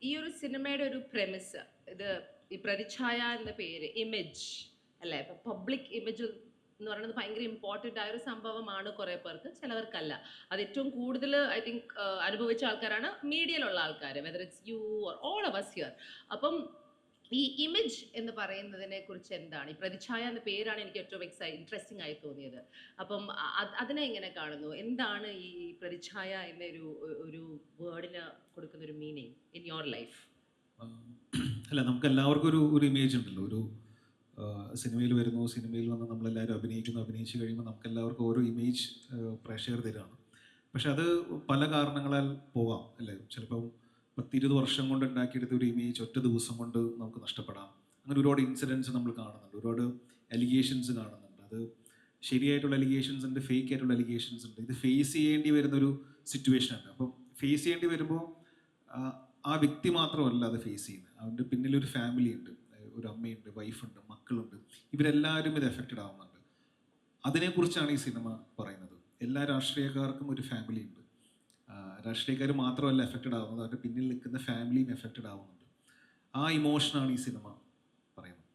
ഈ ഒരു സിനിമയുടെ ഒരു premise, ഇത് ഈ പ്രതിച്ഛായ എന്ന പേര്, ഇമേജ് അല്ലേ, ഇപ്പൊ പബ്ലിക് ഇമേജ് എന്ന് പറയുന്നത് ഭയങ്കര ഇമ്പോർട്ടൻ്റ് ആയ ഒരു സംഭവമാണ് കുറേ പേർക്ക്, ചിലവർക്കല്ല. അത് ഏറ്റവും കൂടുതൽ ഐ തിങ്ക് അനുഭവിച്ച ആൾക്കാരാണ് മീഡിയയിലുള്ള ആൾക്കാർ, whether it's you or all of us here. അപ്പം ഈ ഇമേജ് എന്ന് പറയുന്നതിനെ കുറിച്ച് എന്താണ്, ഈ പ്രതിച്ഛായ എന്ന പേരാണ് എനിക്ക് ഏറ്റവും ഇൻട്രസ്റ്റിംഗ് ആയി തോന്നിയത്. അപ്പം അതിനെ എങ്ങനെ കാണുന്നു, എന്താണ് ഈ പ്രതിച്ഛായ എന്നൊരു ഒരു വേർഡിന് കൊടുക്കുന്ന ഒരു മീനിങ് ഇൻ യുവർ ലൈഫ്? അല്ല, നമുക്ക് എല്ലാവർക്കും ഒരു ഒരു ഇമേജ് ഉണ്ടല്ലോ. ഒരു സിനിമയിൽ വരുന്നു, സിനിമയിൽ വന്ന് നമ്മളെല്ലാവരും അഭിനയിക്കുന്നു, അഭിനയിച്ച് കഴിയുമ്പോൾ നമുക്ക് എല്ലാവർക്കും ഓരോ ഇമേജ് പ്രേക്ഷകർ തരാണ്. പക്ഷെ അത് പല കാരണങ്ങളാൽ പോവാം അല്ലേ. ചിലപ്പം 10-20 വർഷം കൊണ്ട് ഉണ്ടാക്കിയെടുത്ത ഒരു ഇമേജ് ഒറ്റ ദിവസം കൊണ്ട് നമുക്ക് നഷ്ടപ്പെടാം. അങ്ങനെ ഒരുപാട് ഇൻസിഡൻസ് നമ്മൾ കാണുന്നുണ്ട്, ഒരുപാട് അലിഗേഷൻസ് കാണുന്നുണ്ട്. അത് ശരിയായിട്ടുള്ള അലിഗേഷൻസ് ഉണ്ട്, ഫേക്ക് ആയിട്ടുള്ള അലിഗേഷൻസ് ഉണ്ട്. ഇത് ഫേസ് ചെയ്യേണ്ടി വരുന്നൊരു സിറ്റുവേഷൻ ഉണ്ട്. അപ്പം ഫേസ് ചെയ്യേണ്ടി വരുമ്പോൾ ആ വ്യക്തി മാത്രമല്ല അത് ഫേസ് ചെയ്യുന്നത്, അവൻ്റെ പിന്നിലൊരു ഫാമിലി ഉണ്ട്, ഒരു അമ്മയുണ്ട്, വൈഫുണ്ട്, മക്കളുണ്ട്. ഇവരെല്ലാവരും ഇത് എഫക്റ്റഡ് ആവുന്നുണ്ട്. അതിനെക്കുറിച്ചാണ് ഈ സിനിമ പറയുന്നത്. എല്ലാ രാഷ്ട്രീയക്കാർക്കും ഒരു ഫാമിലി ഉണ്ട്. രാഷ്ട്രീയക്കാർ മാത്രമല്ല എഫക്റ്റഡ് ആവുന്നത്, അവരുടെ പിന്നിൽ നിൽക്കുന്ന ഫാമിലിയും എഫക്റ്റഡ് ആവുന്നുണ്ട്. ആ ഇമോഷനാണ് ഈ സിനിമ